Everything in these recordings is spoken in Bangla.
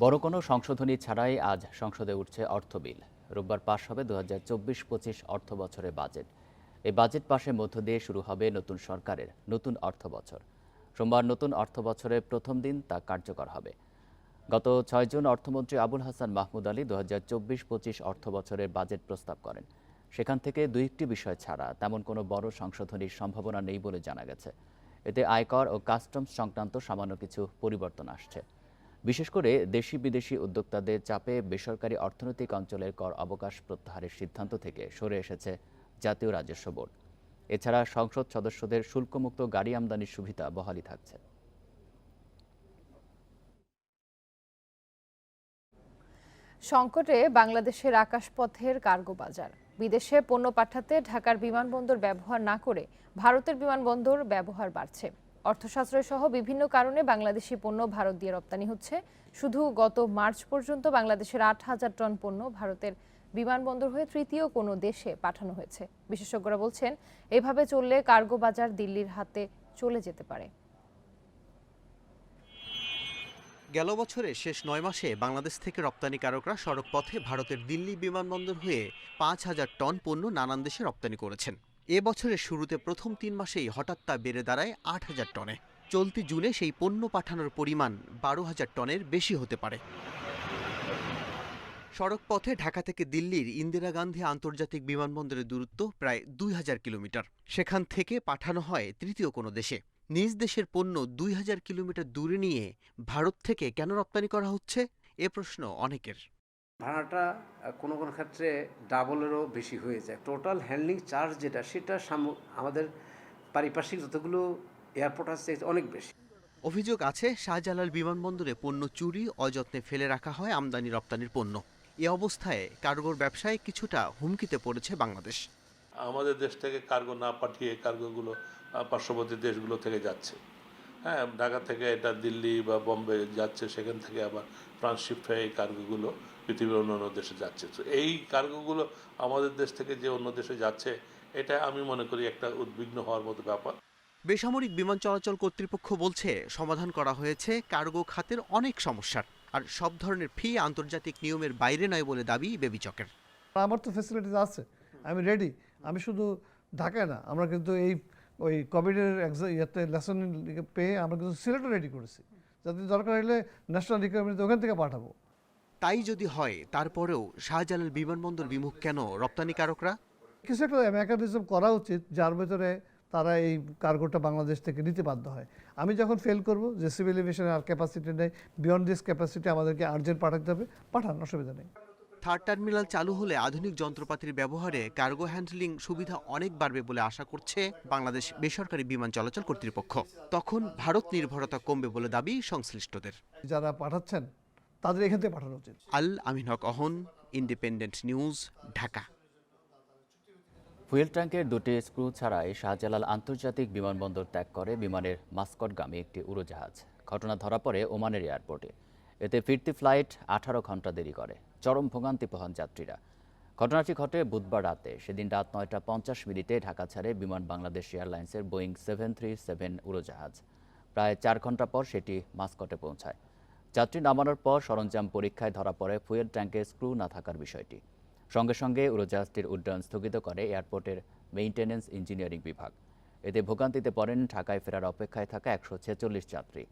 বড় কোনো সংশোধনী ছাড়াই আজ সংসদে উঠছে অর্থ বিল। রোববার পাশ হবে ২০২৪-২৫ অর্থ বছরের বাজেট। এই বাজেট পাশের মধ্য দিয়ে শুরু হবে নতুন সরকারের নতুন অর্থ বছর। সোমবার নতুন অর্থ বছরের প্রথম দিন তা কার্যকর হবে। গত ৬ জুন অর্থমন্ত্রী আবুল হাসান মাহমুদ আলী ২০২৪-২৫ অর্থ বছরের বাজেট প্রস্তাব করেন। সেখান থেকে দুইটি বিষয় ছাড়া তেমন কোনো বড় সংশোধনীর সম্ভাবনা নেই বলে জানা গেছে। এতে আয়কর ও কাস্টমস সংক্রান্ত সামান্য কিছু পরিবর্তন আসছে। বিশেষ করে দেশি বিদেশি উদ্যোক্তাদের চাপে বেসরকারি অর্থনৈতিক অঞ্চলের কর অবকাশ প্রত্যাহারের সিদ্ধান্ত থেকে সরে এসেছে জাতীয় রাজস্ব বোর্ড। এছাড়া সংসদ সদস্যদের শুল্কমুক্ত গাড়ি আমদানির সুবিধা বহালই থাকছে। সংকটে বাংলাদেশের আকাশপথের কার্গো বাজার। বিদেশে পণ্য পাঠাতে ঢাকার বিমানবন্দর ব্যবহার না করে ভারতের বিমানবন্দর ব্যবহার বাড়ছে। অর্থশাস্ত্রয় সহ বিভিন্ন কারণে বাংলাদেশি পণ্য ভারত দিয়ে রপ্তানি হচ্ছে। শুধু গত মার্চ পর্যন্ত বাংলাদেশের ৮,০০০ টন পণ্য ভারতের বিমানবন্দর হয়ে তৃতীয় কোনো দেশে পাঠানো হয়েছে। বিশেষজ্ঞরা বলছেন, এভাবে চললে কার্গো বাজার দিল্লির হাতে চলে যেতে পারে। গেল বছরের শেষ ৯ মাসে বাংলাদেশ থেকে রপ্তানিকারকরা সড়ক পথে ভারতের দিল্লি বিমানবন্দর হয়ে ৫,০০০ টন পণ্য নানান দেশে রপ্তানি করেছেন। এ বছরের শুরুতে প্রথম ৩ মাসেই হঠাৎ তা বেড়ে দাঁড়ায় ৮,০০০ টনে। চলতি জুনে সেই পণ্য পাঠানোর পরিমাণ ১২,০০০ টনের বেশি হতে পারে। সড়ক পথে ঢাকা থেকে দিল্লির ইন্দিরা গান্ধী আন্তর্জাতিক বিমানবন্দরের দূরত্ব প্রায় ২,০০০ কিলোমিটার। সেখান থেকে পাঠানো হয় তৃতীয় কোনো দেশে। নিজ দেশের পণ্য ২,০০০ কিলোমিটার দূরে নিয়ে ভারত থেকে কেন রপ্তানি করা হচ্ছে, এ প্রশ্ন অনেকের। ভাড়াটা কোনো কোনো ক্ষেত্রে ডাবলেরও বেশি হয়ে যায়। টোটাল হ্যান্ডলিং চার্জ যেটা, সেটা আমাদের পারিপার্শ্বিক যতগুলো এয়ারপোর্ট আছে অনেক বেশি। অভিযোগ আছে শাহজালাল বিমানবন্দরে পণ্য চুরি, অযত্নে ফেলে রাখা হয় আমদানি রপ্তানির পণ্য। এ অবস্থায় কার্গোর ব্যবসায় কিছুটা হুমকিতে পড়েছে বাংলাদেশ। আমাদের দেশ থেকে কার্গো না পাঠিয়ে কার্গোগুলো পার্শ্ববর্তী দেশগুলো থেকে যাচ্ছে। হ্যাঁ, ঢাকা থেকে এটা দিল্লি বা বম্বে যাচ্ছে, সেখান থেকে আবার ট্রান্সশিপ্ট হয়ে এই কার্গোগুলো পৃথিবীর অন্য দেশে যাচ্ছে। তো এই কার্গোগুলো আমাদের দেশ থেকে যে অন্য দেশে যাচ্ছে, এটা আমি মনে করি একটা উদ্বিগ্ন হওয়ার মতো ব্যাপার। বেসামরিক বিমান চলাচল কর্তৃপক্ষ বলছে, সমাধান করা হয়েছে কার্গো খাতের অনেক সমস্যার, আর সব ধরনের ফি আন্তর্জাতিক নিয়মের বাইরে নয় বলে দাবি বেবিচকের। আমার তো ফ্যাসিলিটিস আছে, আমি রেডি। আমি শুধু ঢাকায় না, আমরা কিন্তু ওই কোভিডের ইয়েতে লেসন পেয়ে আমরা কিন্তু সিলেটও রেডি করেছি, যাতে দরকার হলে ন্যাশনাল রিকোয়ারমেন্ট ওখান থেকে পাঠাবো। তাই যদি হয়, তারপরেও শাহজালাল বিমানবন্দর বিমুখ কেন রপ্তানিকারকরা? কিছু একটা মেকানিজম করা উচিত যার ভেতরে তারা এই কার্গোটা বাংলাদেশ থেকে নিতে বাধ্য হয়। আমি যখন ফেল করব যে সিভিল এভিয়েশনের আর ক্যাপাসিটি নেই, বিয়ন্ড দিস ক্যাপাসিটি আমাদেরকে আর্জেন্ট পাঠাতে হবে, পাঠান, অসুবিধা নেই। থার্ড টার্মিনাল চালু হলে আধুনিক যন্ত্রপাতির ব্যবহারে কার্গো হ্যান্ডলিং সুবিধা অনেক বাড়বে বলে আশা করছে বাংলাদেশ বেসরকারি বিমান চলাচল কর্তৃপক্ষ। তখন ভারত নির্ভরতা কমবে বলে দাবি সংশ্লিষ্টদের। যারা পাঠাচ্ছেন তাদের এখান থেকে পাঠানো উচিত। আল আমিন হক অহন, ইন্ডিপেন্ডেন্ট নিউজ, ঢাকা। ফুয়েল ট্যাঙ্কের দুটি স্ক্রু ছাড়াই শাহজালাল আন্তর্জাতিক বিমানবন্দর ত্যাগ করে বিমানের মাস্কটগামী একটি উড়োজাহাজ। ঘটনা ধরা পড়ে ওমানের এয়ারপোর্টে। এতে ফিরতি ফ্লাইট ১৮ ঘন্টা দেরি করে। চরম ভোগান্তি পোহান যাত্রীরা। ঘটনাটি ঘটে বুধবার রাতে। সেদিন রাত ৯টা ৫০ ঢাকা ছাড়ে বিমান বাংলাদেশ এয়ারলাইন্সের বোয়িং 737 উড়োজাহাজ। প্রায় ৪ ঘন্টা পর সেটি মাস্কটে পৌঁছায়। যাত্রী নামানোর পর সরঞ্জাম পরীক্ষায় ধরা পড়ে ফুয়েল ট্যাঙ্কে স্ক্রু না থাকার বিষয়টি। সঙ্গে সঙ্গে উড়োজাহাজটির উড্ডয়ন স্থগিত করে এয়ারপোর্টের মেইনটেন্যান্স ইঞ্জিনিয়ারিং বিভাগ। এতে ভোগান্তিতে পড়েন ঢাকায় ফেরার অপেক্ষায় থাকা ১৪৬ যাত্রী।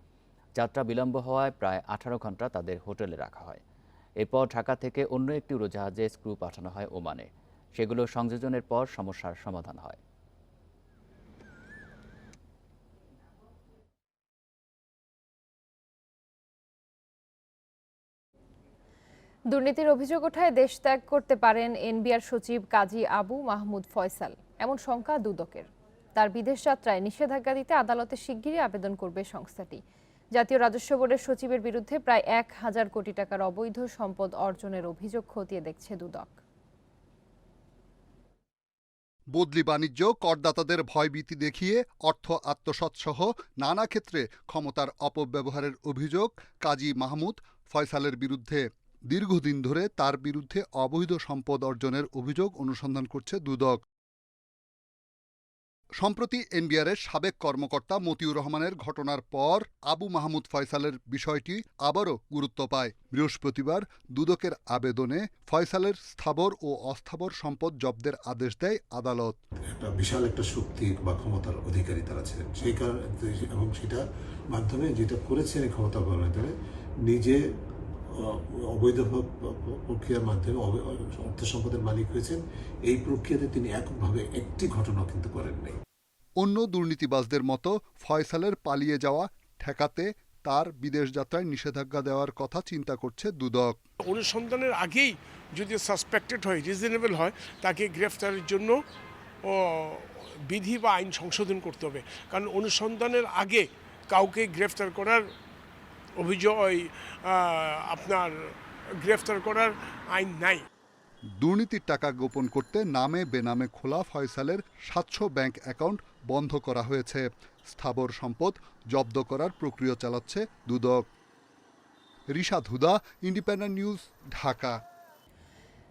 যাত্রা বিলম্ব হওয়ায় প্রায় ১৮ ঘন্টা তাদের হোটেলে রাখা হয়। এরপর ঢাকা থেকে অন্য একটি উড়োজাহাজে স্ক্রু পাঠানো হয় ওমানে। সেগুলো সংযোজনের পর সমস্যার সমাধান হয়। দুর্নীতির অভিযোগ ওঠায় দেশ ত্যাগ করতে পারেন এনবিআর সচিব কাজী আবু মাহমুদ ফয়সাল, এমন শঙ্কা দুদকের। তার বিদেশ যাত্রায় নিষেধাজ্ঞা দিতে আদালতে শিগগিরই আবেদন করবে সংস্থাটি। জাতীয় রাজস্ব বোর্ডের সচিবের বিরুদ্ধে প্রায় ১,০০০ কোটি টাকার অবৈধ সম্পদ অর্জনের অভিযোগ খতিয়ে দেখছে দুদক। বদলি বাণিজ্য, করদাতাদের ভয়ভীতি দেখিয়ে অর্থ আত্মসাৎসহ নানা ক্ষেত্রে ক্ষমতার অপব্যবহারের অভিযোগ কাজী মাহমুদ ফয়সালের বিরুদ্ধে। দীর্ঘদিন ধরে তার বিরুদ্ধে অবৈধ সম্পদ অর্জনের অভিযোগ অনুসন্ধান করছে দুদক। সম্প্রতি এনবিআরের সাবেক কর্মকর্তা মতিউর রহমানের ঘটনার পর আবু মাহমুদ ফয়সালের বিষয়টি আবারও গুরুত্ব পায়। বৃহস্পতিবার দুদকের আবেদনে ফয়সালের স্থাবর ও অস্থাবর সম্পদ জব্দের আদেশ দেয় আদালত। একটা বিশাল একটা শক্তি বা ক্ষমতার অধিকারী তারা ছিলেন, সেই কারণে এবং সেটা মাধ্যমে যেটা করেছেন এই ক্ষমতা ব্যবহার নিজে অবৈধ প্রক্রিয়ার মাধ্যমে অর্থ সম্পদের মালিক হয়েছেন। এই প্রক্রিয়াতে তিনি এককভাবে একটি ঘটনা কিন্তু করেননি। অন্য দুর্নীতিবাজদের মতো ফয়সালের পালিয়ে যাওয়া ঠেকাতে তার বিদেশ যাত্রায় নিষেধাজ্ঞা দেওয়ার কথা চিন্তা করছে দুদক। অনুসন্ধানের আগেই যদি সাসপেক্টেড হয়, রিজনেবল হয়, তাকে গ্রেফতারের জন্য বিধি বা আইন সংশোধন করতে হবে। কারণ অনুসন্ধানের আগে কাউকে গ্রেফতার করার অভিযোগ আপনার গ্রেফতার করার আইন নাই। দুর্নীতির টাকা গোপন করতে নামে বেনামে খোলা ফয়সালের ৭০০ ব্যাংক অ্যাকাউন্ট বন্ধ করা হয়েছে। স্থাবর সম্পদ জব্দ করার প্রক্রিয়া চালাচ্ছে দুদক। রিশাদ হুদা, ইন্ডিপেন্ডেন্ট নিউজ, ঢাকা।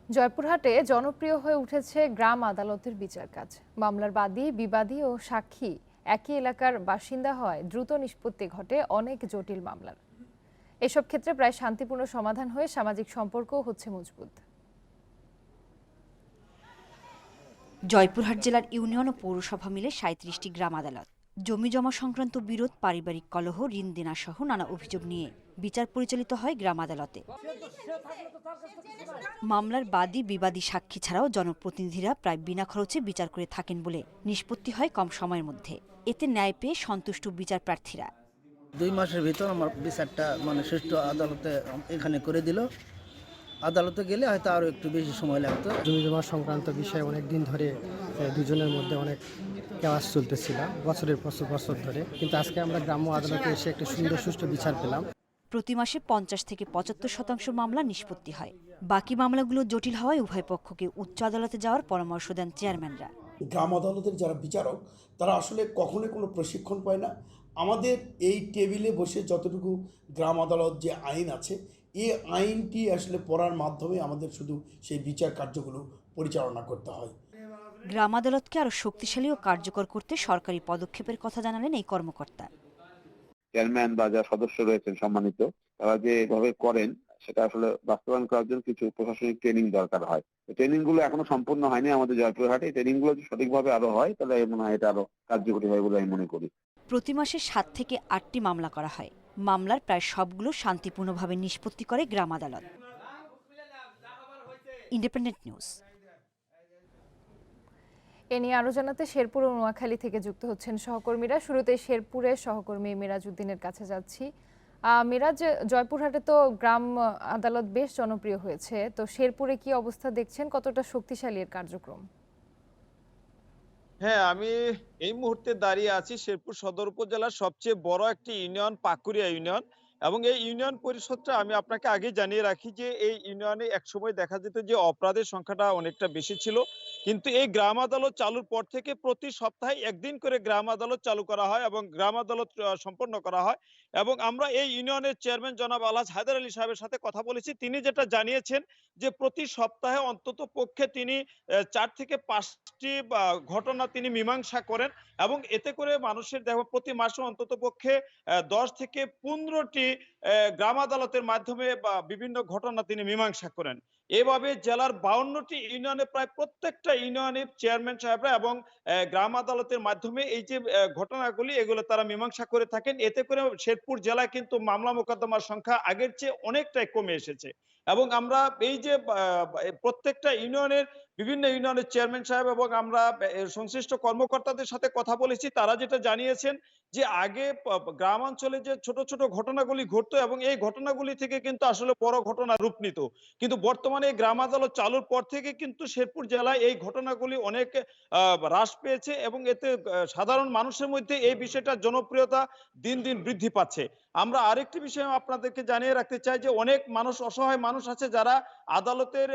জয়পুরহাটে জনপ্রিয় হয়ে উঠেছে গ্রাম আদালতের বিচার কাজ। মামলার বাদী, বিবাদী ও সাক্ষী একই এলাকার বাসিন্দা হয় দ্রুত নিষ্পত্তি ঘটে অনেক জটিল মামলার। এসব ক্ষেত্রে প্রায় শান্তিপূর্ণ সমাধান হয়ে সামাজিক সম্পর্কও হচ্ছে মজবুত। জয়পুরহাট জেলার ইউনিয়ন ও পৌরসভা মিলে ৩৭টি গ্রাম আদালত জমি জমা সংক্রান্ত বিরোধ, পারিবারিক কলহ, ঋণ দেনা সহ নানা অভিযোগ নিয়ে বিচার পরিচালিত হয় গ্রাম আদালতে। মামলার বাদী, বিবাদী, সাক্ষী ছাড়াও জনপ্রতিনিধিরা প্রায় বিনা খরচে বিচার করে থাকেন বলে নিষ্পত্তি হয় কম সময়ের মধ্যে। এতে ন্যায় পেয়ে সন্তুষ্ট বিচার প্রার্থীরা। ২ মাসের ভিতর আমার বিচারটা সুষ্ঠু আদালতে এখানে করে দিল। আদালতে গেলে হয়তো আরও একটু বেশি সময় লাগতো। জমি জমা সংক্রান্ত বিষয়ে অনেক দিন ধরে দুজনের মধ্যে অনেক কেওয়াস চলতেছিল, বছরের বছর ধরে। কিন্তু আজকে আমরা গ্রাম্য আদালতে এসে একটা সুন্দর সুষ্ঠু বিচার পেলাম। প্রতি মাসে ৫০ থেকে ৭৫% মামলা নিষ্পত্তি হয়। বাকি মামলাগুলো জটিল হওয়ায় উভয় পক্ষকে উচ্চ আদালতে যাওয়ার পরামর্শ দেন চেয়ারম্যানরা। গ্রাম আদালতের যারা বিচারক তারা আসলে কখনোই কোনো প্রশিক্ষণ পায় না। আমাদের এই টেবিলে বসে যতটুকু গ্রাম আদালত যে আইন আছে, এই আইনটি আসলে পড়ার মাধ্যমে আমাদের শুধু সেই বিচার কার্যগুলো পরিচালনা করতে হয়। গ্রাম আদালতকে আরও শক্তিশালী ও কার্যকর করতে সরকারি পদক্ষেপের কথা জানালেন এই কর্মকর্তা। চেয়ারম্যান বা যারা সদস্য রয়েছেন সম্মানিত, তারা যে এভাবে করেন সেটা আসলে বাস্তবায়ন করার জন্য কিছু প্রশাসনিক ট্রেনিং দরকার হয়। ট্রেনিং গুলো এখনো সম্পূর্ণ হয়নি আমাদের জয়পুরহাটে। ট্রেনিং গুলো যদি সঠিকভাবে আরো হয় তাহলে মনে হয় এটা আরো কার্যকরী হয় বলে আমি মনে করি। প্রতি মাসে ৭ থেকে ৮টি মামলা করা হয়। মামলার প্রায় সবগুলো শান্তিপূর্ণভাবে নিষ্পত্তি করে গ্রাম আদালত। Independent news. এ নিয়ে আরো জানাতে শেরপুর ও নোয়াখালী থেকে যুক্ত হচ্ছেন সহকর্মীরা। শুরুতে শেরপুরের সহকর্মী মিরাজ উদ্দিনের কাছে যাচ্ছি। মিরাজ, জয়পুরহাটে তো গ্রাম আদালত বেশ জনপ্রিয় হয়েছে, তো শেরপুরে কি অবস্থা দেখছেন? কতটা শক্তিশালী এর কার্যক্রম? হ্যাঁ, আমি এই মুহূর্তে দাঁড়িয়ে আছি শেরপুর সদর উপজেলার সবচেয়ে বড় একটি ইউনিয়ন, পাকুড়িয়া ইউনিয়ন। এবং এই ইউনিয়ন পরিষদটা আমি আপনাকে আগে জানিয়ে রাখি যে এই ইউনিয়নে একসময় দেখা যেত যে অপরাধের সংখ্যাটা অনেকটা বেশি ছিল। কিন্তু এই গ্রাম আদালত চালুর পর থেকে প্রতি সপ্তাহে একদিন করে গ্রাম আদালত চালু করা হয় এবং গ্রাম আদালত সম্পন্ন করা হয়। এবং আমরা এই ইউনিয়নের চেয়ারম্যান জনাব আলহাজ হায়দার আলী সাহেবের সাথে কথা বলেছি। তিনি যেটা জানিয়েছেন যে প্রতি সপ্তাহে অন্তত পক্ষে তিনি ৪ থেকে ৫টি ঘটনা তিনি মীমাংসা করেন এবং এতে করে মানুষের দেখো প্রতি মাসে অন্তত পক্ষে ১০ থেকে ১৫টি গ্রাম আদালতের মাধ্যমে বা বিভিন্ন ঘটনা তিনি মীমাংসা করেন। এভাবে জেলার ৫২টি ইউনিয়নে প্রায় প্রত্যেকটা ইউনিয়নের চেয়ারম্যান সাহেবরা এবং গ্রাম আদালতের মাধ্যমে এই যে ঘটনাগুলি এগুলো তারা মীমাংসা করে থাকেন। এতে করে শেরপুর জেলায় কিন্তু মামলা মোকদ্দমার সংখ্যা আগের চেয়ে অনেকটাই কমে এসেছে। এবং আমরা এই যে প্রত্যেকটা ইউনিয়নের বিভিন্ন ইউনিয়নের চেয়ারম্যান সাহেব এবং আমরা সংশ্লিষ্ট কর্মকর্তাদের সাথে কথা বলেছি, তারা যেটা জানিয়েছেন যে আগে গ্রামাঞ্চলে যে ছোট ছোট ঘটনাগুলি ঘটতো এবং এই ঘটনাগুলি থেকে কিন্তু আসলে বড় ঘটনা রূপ নিত। কিন্তু বর্তমানে গ্রাম আদালত চালুর পর থেকে কিন্তু শেরপুর জেলায় এই ঘটনাগুলি অনেক হ্রাস পেয়েছে এবং এতে সাধারণ মানুষের মধ্যে এই বিষয়টার জনপ্রিয়তা দিন দিন বৃদ্ধি পাচ্ছে। আমরা আরেকটি বিষয় আপনাদেরকে জানিয়ে রাখতে চাই যে অনেক মানুষ, অসহায় মানুষ আছে যারা আদালতের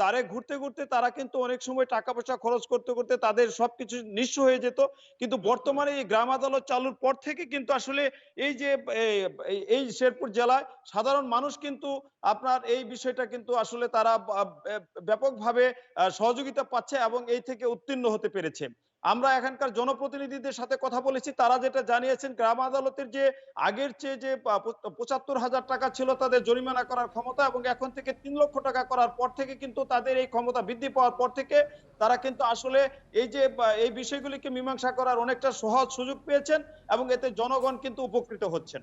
দ্বারে ঘুরতে ঘুরতে তারা কিন্তু অনেক সময় টাকা পয়সা খরচ করতে করতে তাদের সবকিছু নিঃস্ব হয়ে যেত। কিন্তু বর্তমানে এই গ্রাম আদালত চালুর পর থেকে কিন্তু আসলে এই যে এই শেরপুর জেলায় সাধারণ মানুষ কিন্তু আপনার এই বিষয়টা কিন্তু আসলে তারা ব্যাপকভাবে সহযোগিতা পাচ্ছে এবং এই থেকে উত্তীর্ণ হতে পেরেছে। আমরা এখানকার জনপ্রতিনিধিদের সাথে কথা বলেছি, তারা যেটা জানিয়েছেন গ্রাম আদালতের যে আগের চেয়ে যে ৭৫,০০০ টাকা ছিল তাদের জরিমানা করার ক্ষমতা, এবং এখন থেকে ৩ লক্ষ টাকা করার পর থেকে কিন্তু তাদের এই ক্ষমতা বৃদ্ধি পাওয়ার পর থেকে তারা কিন্তু আসলে এই বিষয়গুলিকে মীমাংসা করার অনেকটা সহজ সুযোগ পেয়েছেন, এবং এতে জনগণ কিন্তু উপকৃত হচ্ছেন।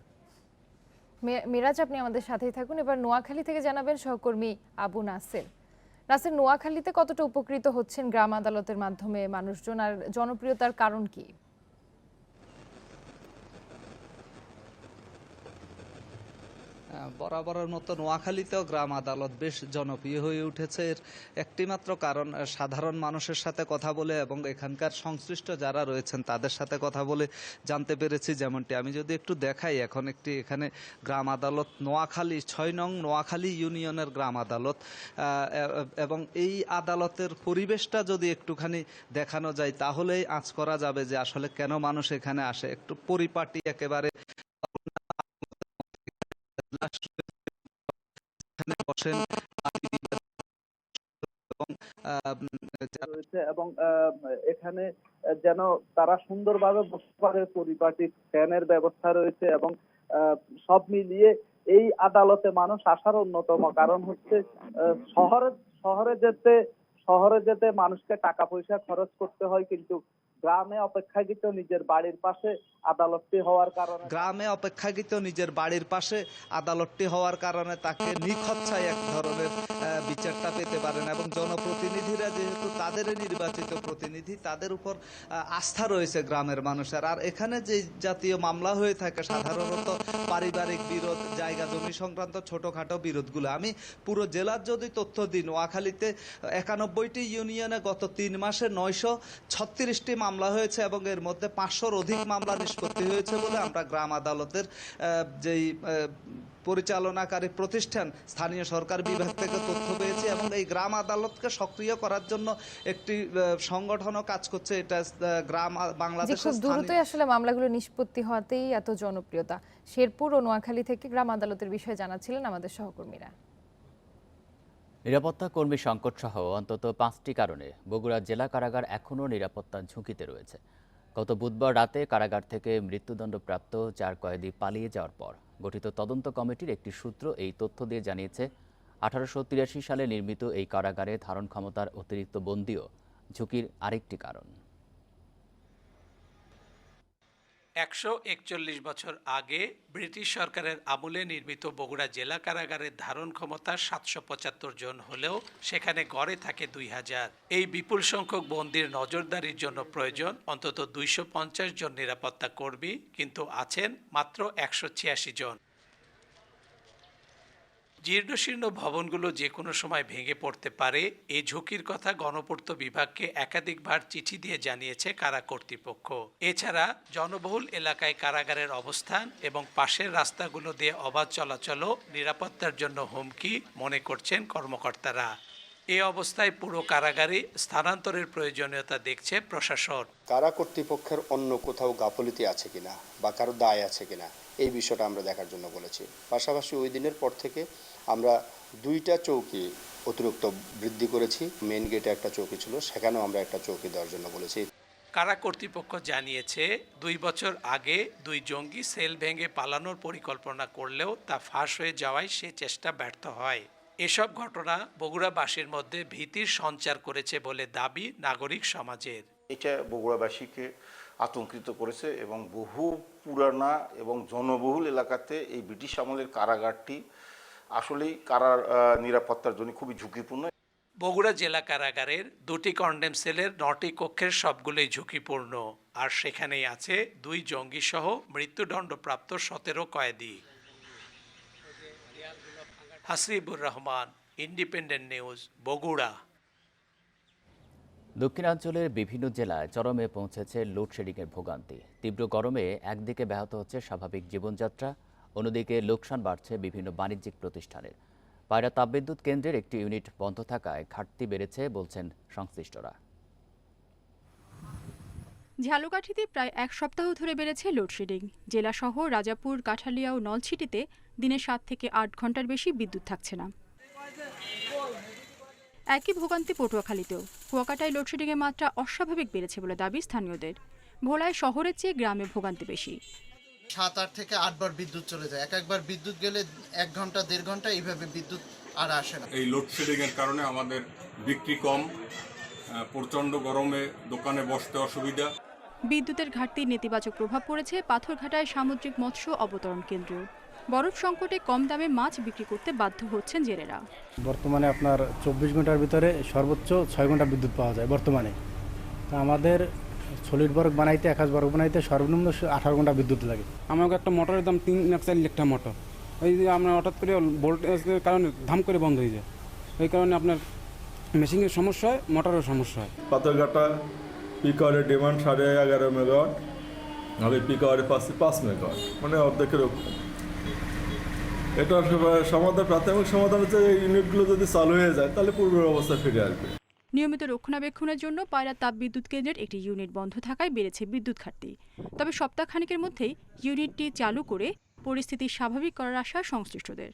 মিরাজ, আপনি আমাদের সাথেই থাকুন। এবার নোয়াখালী থেকে জানাবেন সহকর্মী আবু নাসের। নাসের, নোয়াখালীতে কতটা উপকৃত হচ্ছেন গ্রাম আদালতের মাধ্যমে মানুষজন, আর জনপ্রিয়তার কারণ কি? বরাবরের মতো নোয়াখালীতেও গ্রাম আদালত বেশ জনপ্রিয় হয়ে উঠেছে। এর একটি মাত্র কারণ, সাধারণ মানুষের সাথে কথা বলে এবং এখানকার সংশ্লিষ্ট যারা রয়েছেন তাদের সাথে কথা বলে জানতে পেরেছি। যেমনটি আমি যদি একটু দেখাই, এখন এখানে গ্রাম আদালত নোয়াখালী ৬ নং নোয়াখালী ইউনিয়নের গ্রাম আদালত, এবং এই আদালতের পরিবেশটা যদি একটুখানি দেখানো যায় তাহলেই আঁচ করা যাবে যে আসলে কেন মানুষ এখানে আসে। একটু পরিপাটি একেবারে বসেন এবং এখানে যেন তারা সুন্দরভাবে বসতে পারে, পরিপাটি ফ্যানের ব্যবস্থা রয়েছে, এবং সব মিলিয়ে এই আদালতে মানুষ আসার অন্যতম কারণ হচ্ছে শহরে যেতে মানুষকে টাকা পয়সা খরচ করতে হয়, কিন্তু গ্রামে অপেক্ষাকৃত নিজের বাড়ির পাশে আদালতটি হওয়ার কারণে তাকে নিখরচায় এক ধরনের বিচারটা পেতে পারেন, এবং জনপ্রতিনিধিরা যেহেতু তাদের নির্বাচিত প্রতিনিধি, তাদের উপর আস্থা রয়েছে গ্রামের মানুষের। আর এখানে যে জাতীয় মামলা হয়ে থাকে সাধারণত পারিবারিক বিরোধ, জায়গা জমি সংক্রান্ত ছোটখাটো বিরোধগুলো, আমি পুরো জেলার যদি তথ্য দিই, নোয়াখালীতে ৯১টি ইউনিয়নে গত ৩ মাসে ৯৩৬টি মামলা হয়েছে, এবং এর মধ্যে ৫০০-র অধিক মামলা নিষ্পত্তি হয়েছে বলে আমরা গ্রাম আদালতের যেই পরিচালনাকারী প্রতিষ্ঠান স্থানীয় সরকার বিভাগ থেকে তথ্য পেয়েছি। এবং এই গ্রাম আদালতকে সক্রিয় করার জন্য একটি সংগঠনও কাজ করছে। এটা গ্রাম বাংলাদেশের খুব দ্রুতই আসলে মামলাগুলো নিষ্পত্তি হওয়াতেই এত জনপ্রিয়তা। শেরপুর ও নোয়াখালী থেকে গ্রাম আদালতের বিষয়ে জানাচ্ছিলেন আমাদের সহকর্মীরা। নিরাপত্তা কর্মী সংকট সহ অন্তত 5টি কারণে বগুড়া জেলা কারাগার এখনও নিরাপত্তার ঝুঁকিতে রয়েছে। গত বুধবার রাতে কারাগার থেকে মৃত্যুদণ্ডপ্রাপ্ত 4 কয়েদি পালিয়ে যাওয়ার পর গঠিত তদন্ত কমিটির একটি সূত্র এই তথ্য দিয়ে জানিয়েছে 1883 সালে নির্মিত এই কারাগারে ধারণ ক্ষমতার অতিরিক্ত বন্দীও ঝুঁকির আরেকটি কারণ। 141 বছর আগে ব্রিটিশ সরকারের আমলে নির্মিত বগুড়া জেলা কারাগারের ধারণ ক্ষমতা 775 জন হলেও সেখানে গড়ে থাকে 2000। এই বিপুল সংখ্যক বন্দীর নজরদারির জন্য প্রয়োজন অন্তত 250 জন নিরাপত্তা কর্মী, কিন্তু আছেন মাত্র 186 জন। জীর্ণশীর্ণ ভবনগুলো যে কোনো সময় ভেঙে পড়তে পারে, এই ঝুঁকির কথা গণপূর্ত বিভাগকে একাধিকবার চিঠি দিয়ে জানিয়েছে কারা কর্তৃপক্ষ। এছাড়া জনবহুল এলাকায় কারাগারের অবস্থান এবং পাশের রাস্তাগুলো দিয়ে অবাধ চলাচলও নিরাপত্তার জন্য হুমকি মনে করছেন কর্মকর্তারা। এই অবস্থায় পুরো কারাগারে স্থানান্তরের প্রয়োজনীয়তা দেখছে প্রশাসন। কারা কর্তৃপক্ষের অন্য কোথাও গাফলতি আছে কিনা বা কারো দায় আছে কিনা, এই বিষয়টা আমরা দেখার জন্য বলেছি। পাশাপাশি ওই দিনের পর থেকে আমরা 2টা চৌকি অতিরিক্ত বৃদ্ধি করেছি। মেন গেটে একটা চৌকি ছিল, সেখানেও আমরা একটা চৌকি দেওয়ার জন্য বলেছি। কারা কর্তৃপক্ষ জানিয়েছে 2 বছর আগে 2 জঙ্গি সেল ভেঙে পালানোর পরিকল্পনা করলেও তা ফাঁস হয়ে যাওয়ায় সে চেষ্টা ব্যর্থ হয়। এসব ঘটনা বগুড়াবাসীর মধ্যে ভীতির সঞ্চার করেছে বলে দাবি নাগরিক সমাজের। এটা বগুড়াবাসীকে আতঙ্কিত করেছে, এবং বহু পুরানা এবং জনবহুল এলাকাতে এই ব্রিটিশ আমলের কারাগারটি আসলেই কারার নিরাপত্তার জন্য খুবই ঝুঁকিপূর্ণ। বগুড়া জেলা কারাগারের 2টি কন্ডেম সেলের 9টি কক্ষের সবগুলোই ঝুঁকিপূর্ণ, আর সেখানেই আছে 2 জঙ্গি সহ মৃত্যুদণ্ডপ্রাপ্ত 17 কয়েদি। Hasibur Rahman, independent news, Bogura. দক্ষিণাঞ্চলের বিভিন্ন জেলায় চরমে পৌঁছেছে লোডশেডিংয়ের ভোগান্তি। তীব্র গরমে একদিকে ব্যাহত হচ্ছে স্বাভাবিক জীবনযাত্রা, অন্যদিকে লোকসান বাড়ছে বিভিন্ন বাণিজ্যিক প্রতিষ্ঠানের। পায়রা তাপবিদ্যুৎ কেন্দ্রের একটি ইউনিট বন্ধ থাকায় ঘাটতি বেড়েছে বলছেন সংশ্লিষ্টরা। ঝালকাঠিতে প্রায় 1 সপ্তাহ ধরে বেড়েছে লোডশেডিং। জেলাসহ রাজাপুর, কাঠালিয়া ও নলছিটিতে দিনে 7 থেকে 8 ঘন্টার বেশি বিদ্যুৎ থাকছে না। একই ভোগান্তি পটুয়াখালীতেও। কুয়াকাটায় লোডশেডিংয়ের মাত্রা অস্বাভাবিক বেড়েছে বলে দাবি স্থানীয়দের। ভোলায় শহরের চেয়ে গ্রামে ভোগান্তি বেশি। 7-8 থেকে 8 বার বিদ্যুৎ চলে যায়। একবার বিদ্যুৎ গেলে 1 ঘন্টা 1.5 ঘন্টা এইভাবে বিদ্যুৎ আর আসে না। এই লোডশেডিং এর কারণে আমাদের বিক্রি কম, প্রচণ্ড গরমে দোকানে বসতে অসুবিধা। বিদ্যুতের ঘাটতির নেতিবাচক প্রভাব পড়েছে পাথরঘাটায় সামুদ্রিক মৎস্য অবতরণ কেন্দ্র। বরফ সংকটে কম দামে মাছ বিক্রি করতে বাধ্য হচ্ছেন জেলেরা। বর্তমানে আপনার 24 ঘন্টার ভিতরে সর্বোচ্চ 6 ঘন্টা বিদ্যুৎ পাওয়া যায় বর্তমানে। তো আমাদের সলিড বরফ বানাইতে 1 বরফ বানাইতে সর্বনিম্ন 18 ঘন্টা বিদ্যুৎ লাগে। আমাকে একটা মোটরের দাম 3 লাখ টাকা মোটর। ওই যে আমরা হঠাৎ করে ভোল্টেজের কারণে ধাম করে বন্ধ হয়ে যায়। ওই কারণে আপনার মেশিনের সমস্যা হয়, মোটরের সমস্যা হয়। পাথরঘাটা পিক আওয়ারের ডিমান্ড 11.5 মেগাওয়াট, আমি পিক আওয়ারে পাচ্ছি 5 মেগাওয়াট, মানে অর্ধেকের কম। এটার সমাধান, প্রাথমিক সমাধান হচ্ছে এই ইউনিটগুলো যদি চালু হয়ে যায় তাহলে পূর্বের অবস্থা ফিরে আসবে। নিয়মিত রক্ষণাবেক্ষণের জন্য পায়রা তাপবিদ্যুৎ কেন্দ্রের একটি ইউনিট বন্ধ থাকায় বেড়েছে বিদ্যুৎ ঘাটতি। তবে সপ্তাহখানেকের মধ্যেই ইউনিটটি চালু করে পরিস্থিতি স্বাভাবিক করার আশা সংশ্লিষ্টদের।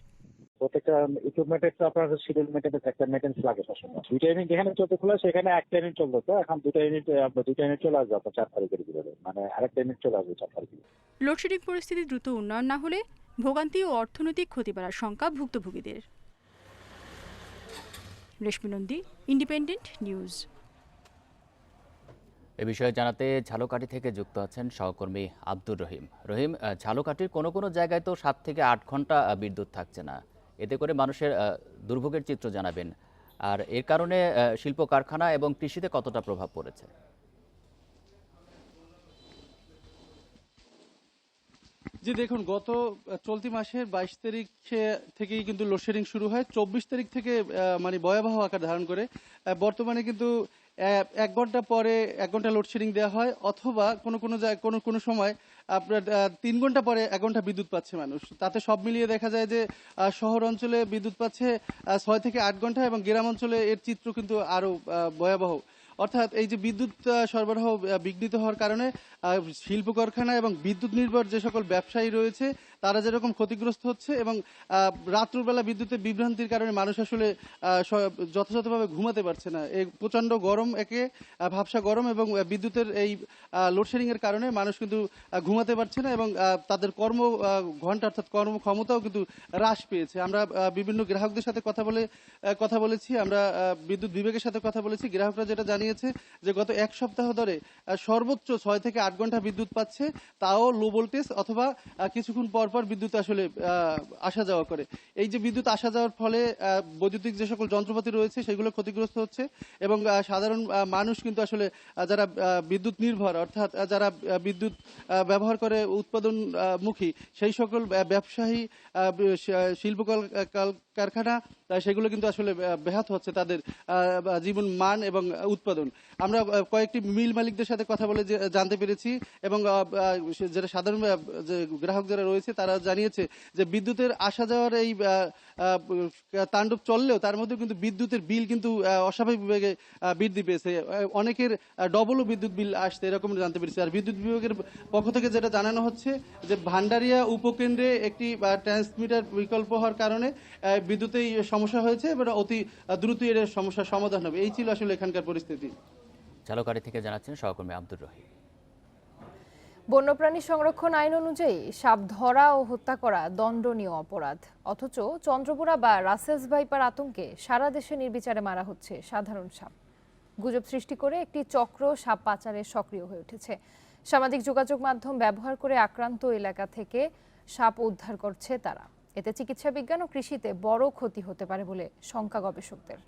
প্রত্যেকটা ইকুইপমেন্টের তো আপনার শিডিউল মেইনটেন্স, একটা মেইনটেন্স লাগে সবসময়। 2টা ইউনিট যেখানে চলতে খোলা সেখানে 1টা ইউনিট চলতো, তো এখন 2টা ইউনিট চলে আসবে আপনার 4 তারিখের ভিতরে, মানে আরেকটা ইউনিট চলে আসবে 4 তারিখে। লোডশেডিং পরিস্থিতি দ্রুত উন্নয়ন না হলে ভোগান্তি ও অর্থনৈতিক ক্ষতি বাড়ার শঙ্কা ভুক্তভোগীদের। রেশমি নন্দী, ইন্ডিপেন্ডেন্ট নিউজ। এ বিষয়ে জানাতে ঝালকাঠি থেকে যুক্ত আছেন সহকর্মী আব্দুর রহিম। রহিম, ঝালকাঠির কোনো কোনো জায়গায় তো 7 থেকে 8 ঘন্টা বিদ্যুৎ থাকছে না, এতে করে মানুষের দুর্ভোগের চিত্র জানাবেন। আর এর কারণে শিল্প কারখানা এবং কৃষিতে কতটা প্রভাব পড়েছে? যে দেখুন, গত চলতি মাসের 22 তারিখ থেকেই কিন্তু লোডশেডিং শুরু হয়। 24 তারিখ থেকে মানে ভয়াবহ আকার ধারণ করে। বর্তমানে কিন্তু 1 ঘন্টা পরে 1 ঘন্টা লোডশেডিং দেওয়া হয়, অথবা কোনো সময় আপনার 3 ঘন্টা পরে 1 ঘন্টা বিদ্যুৎ পাচ্ছে মানুষ। তাতে সব মিলিয়ে দেখা যায় যে শহর অঞ্চলে বিদ্যুৎ পাচ্ছে 6 থেকে 8 ঘন্টা, এবং গ্রাম অঞ্চলে এর চিত্র কিন্তু আরও ভয়াবহ। অর্থাৎ এই যে বিদ্যুৎ সরবরাহ বিঘ্নিত হওয়ার কারণে শিল্প কারখানা এবং বিদ্যুৎ নির্ভর যে সকল ব্যবসায়ী রয়েছে তারা যেরকম ক্ষতিগ্রস্ত হচ্ছে, এবং রাত্রবেলা বিদ্যুতের বিভ্রান্তির কারণে মানুষ আসলে যথাযথভাবে ঘুমাতে পারছে না। এই প্রচণ্ড গরম, ভাবসা গরম এবং বিদ্যুতের এই লোডশেডিংয়ের কারণে মানুষ কিন্তু ঘুমাতে পারছে না, এবং তাদের কর্ম ঘন্টা অর্থাৎ কর্মক্ষমতাও কিন্তু হ্রাস পেয়েছে। আমরা বিভিন্ন গ্রাহকদের সাথে কথা বলেছি, আমরা বিদ্যুৎ বিভাগের সাথে কথা বলেছি। গ্রাহকরা যেটা জানিয়েছে যে গত 1 সপ্তাহ ধরে সর্বোচ্চ 6 থেকে 8 ঘন্টা বিদ্যুৎ পাচ্ছে, তাও লো ভোল্টেজ, অথবা কিছুক্ষণ পর বিদ্যুৎ আসলে আসা যাওয়া করে। এই যে বিদ্যুৎ আসা যাওয়ার ফলে বৈদ্যুতিক যে সকল যন্ত্রপাতি রয়েছে সেগুলো ক্ষতিগ্রস্ত হচ্ছে, এবং সাধারণ মানুষ কিন্তু আসলে যারা বিদ্যুৎ নির্ভর, অর্থাৎ যারা বিদ্যুৎ ব্যবহার করে উৎপাদনমুখী সেই সকল ব্যবসায়ী, শিল্প কারখানা, সেগুলো কিন্তু আসলে ব্যাহত হচ্ছে তাদের জীবন মান এবং উৎপাদন। আমরা কয়েকটি মিল মালিকদের সাথে কথা বলে জানতে পেরেছি, এবং যারা সাধারণ গ্রাহক যারা রয়েছে তারা জানিয়েছে যে বিদ্যুতের আসা যাওয়ার এই তাণ্ডব চললেও তার মধ্যে কিন্তু বিদ্যুতের বিল কিন্তু অস্বাভাবিকভাবে বৃদ্ধি পেয়েছে। অনেকের ডবলও বিদ্যুৎ বিল আসছে, এরকম জানতে পেরেছি। আর বিদ্যুৎ বিভাগের পক্ষ থেকে যেটা জানানো হচ্ছে যে ভান্ডারিয়া উপকেন্দ্রে একটি ট্রান্সমিটার বিকল্প হওয়ার কারণে বিদ্যুতে সমস্যা হয়েছে, এবং অতি দ্রুতই এর সমস্যার সমাধান হবে। এই ছিল আসলে এখানকার পরিস্থিতি। ঝালকাঠি থেকে জানাচ্ছেন সহকর্মী আব্দুর রহিম। বন্যপ্রাণী সংরক্ষণ আইন অনুযায়ী সাপ ধরা ও হত্যা করা দণ্ডনীয় অপরাধ, অথচ চন্দ্রপুরা বা রাসেলস ভাইপার আতঙ্কে সারা দেশে নির্বিচারে মারা হচ্ছে সাধারণ সাপ। গুজব সৃষ্টি করে একটি চক্র সাপ পাচারে সক্রিয় হয়ে উঠেছে। সামাজিক যোগাযোগ মাধ্যম ব্যবহার করে আক্রান্ত এলাকা থেকে সাপ উদ্ধার করছে তারা। এতে চিকিৎসা বিজ্ঞান ও কৃষিতে বড় ক্ষতি হতে পারে বলে শঙ্কা গবেষকদের।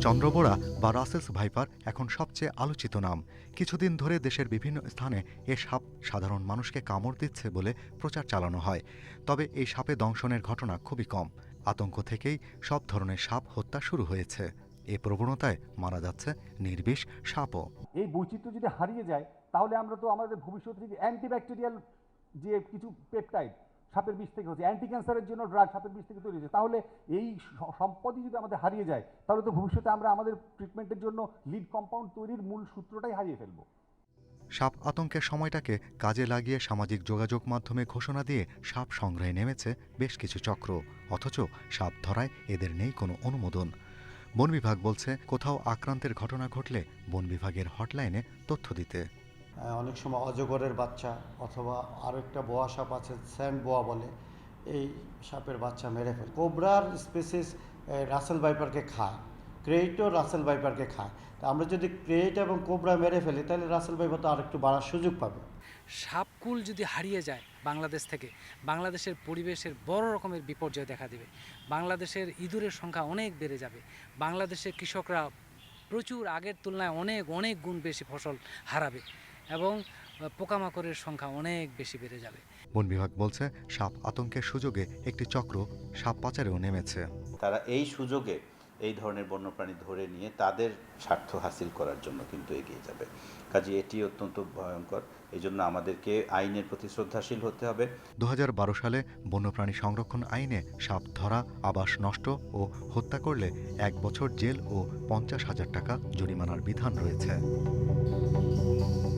চন্দ্রবোরা বা রাসেলস ভাইপার এখন সবচেয়ে আলোচিত নাম। কিছুদিন ধরে দেশের বিভিন্ন স্থানে এ সাপ সাধারণ মানুষকে কামড় দিচ্ছে বলে প্রচার চালানো হয়। তবে এই সাপে দংশনের ঘটনা খুবই কম। আতঙ্ক থেকেই সব ধরনের সাপ হত্যা শুরু হয়েছে। এ প্রবণতায় মারা যাচ্ছে নির্বিষ সাপও। এই বৈচিত্র্য যদি হারিয়ে যায় তাহলে আমরা তো আমাদের ভবিষ্যতে যদি অ্যান্টিব্যাকটেরিয়াল যে কিছু পেপটাইড সাপের বিষ থেকে হচ্ছে, অ্যান্টি ক্যান্সারের জন্য ড্রাগ সাপের বিষ থেকে তৈরি হচ্ছে, তাহলে এই সম্পদই যদি আমাদের হারিয়ে যায় তাহলে তো ভবিষ্যতে আমরা আমাদের ট্রিটমেন্টের জন্য লিড কম্পাউন্ড তৈরির মূল সূত্রটাই হারিয়ে ফেলবো। সাপ আতঙ্কের সময়টাকে কাজে লাগিয়ে সামাজিক যোগাযোগ মাধ্যমে ঘোষণা দিয়ে সাপ সংগ্রহে নেমেছে বেশ কিছু চক্র, অথচ সাপ ধরায় এদের নেই কোনো অনুমোদন। বন বিভাগ বলছে কোথাও আক্রান্তের ঘটনা ঘটলে বন বিভাগের হটলাইনে তথ্য দিতে। অনেক সময় অজগরের বাচ্চা অথবা আরও একটা বোয়া সাপ আছে, স্যান্ড বোয়া বলে, এই সাপের বাচ্চা মেরে ফেলে। কোবরার স্পেসিস রাসেল ভাইপারকে খায়, ক্রেইটও রাসেল ভাইপারকে খায়। তা আমরা যদি ক্রেইট এবং কোবরা মেরে ফেলি তাহলে রাসেল ভাইপার তো আরেকটু বাড়ার সুযোগ পাবে। সাপকুল যদি হারিয়ে যায় বাংলাদেশ থেকে, বাংলাদেশের পরিবেশের বড় রকমের বিপর্যয় দেখা দেবে। বাংলাদেশের ইঁদুরের সংখ্যা অনেক বেড়ে যাবে। বাংলাদেশের কৃষকরা প্রচুর আগের তুলনায় অনেক গুণ বেশি ফসল হারাবে এবং পোকামাকড়ের সংখ্যা অনেক বেশি বেড়ে যাবে। বন বিভাগ বলছে সাপ আতঙ্কের সুযোগে একটি চক্র সাপ পাচারেও নেমেছে। তারা এই সুযোগে এই ধরনের বন্যপ্রাণী ধরে নিয়ে তাদের স্বার্থ হাসিল করার জন্য কিন্তু এগিয়ে যাবে। কাজে এটি অত্যন্ত ভয়ঙ্কর। এই জন্য আমাদেরকে আইনের প্রতি শ্রদ্ধাশীল হতে হবে। 2012 সালে বন্যপ্রাণী সংরক্ষণ আইনে সাপ ধরা, আবাস নষ্ট ও হত্যা করলে 1 বছর জেল ও 50,000 টাকা জরিমানার বিধান রয়েছে।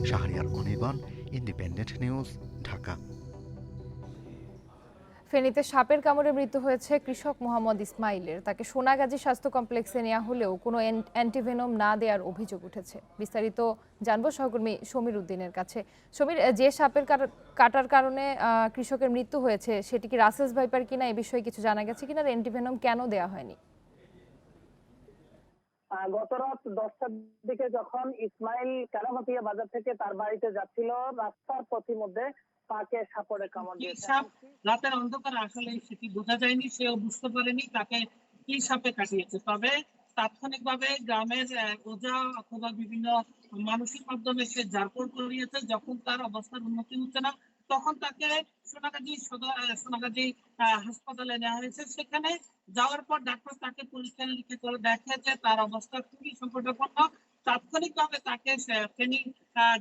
Shahriar Anirban, independent news, Dhaka. ফেনীতে সাপের কামড়ে মৃত্যু হয়েছে কৃষক মোহাম্মদ ইসমাইলের। তাকে সোনাগাজী স্বাস্থ্য কমপ্লেক্সে নেওয়া হলেও কোনো অ্যান্টিভেনম না দেওয়ার অভিযোগ উঠেছে। বিস্তারিত জানবো সহকর্মী সমীর উদ্দিনের কাছে। সমীর, যে সাপের কাটার কারণে কৃষকের মৃত্যু হয়েছে সেটি কি রাসেলস ভাইপার কিনা, এ বিষয়ে কিছু জানা গেছে কিনা? অ্যান্টিভেনম কেন দেওয়া হয়নি? গত রাত 10টার দিকে যখন ইসমাইল কারামাতিয়া বাজার থেকে তার বাড়িতে যাচ্ছিল, রাস্তার পথের মধ্যে তাকে সাপের কামড় দিয়েছে। রাতের অন্ধকারে আসলে সেটি বোঝা যায়নি, সেও বুঝতে পারেনি তাকে কি সাপে কাটিয়েছে। তবে তাৎক্ষণিকভাবে গ্রামের ওঝা অথবা বিভিন্ন মানুষের মাধ্যমে সে জারপোর করিয়েছে। যখন তার অবস্থার উন্নতি হচ্ছে না তখন তাকে সোনাগাজী হাসপাতালে নেওয়া হয়েছে। সেখানে যাওয়ার পর ডাক্তার তাকে পরীক্ষা নিরীক্ষা করে দেখে যে তার অবস্থা খুবই সংকটাপন্ন। তাৎক্ষণিকভাবে তাকে ফেনী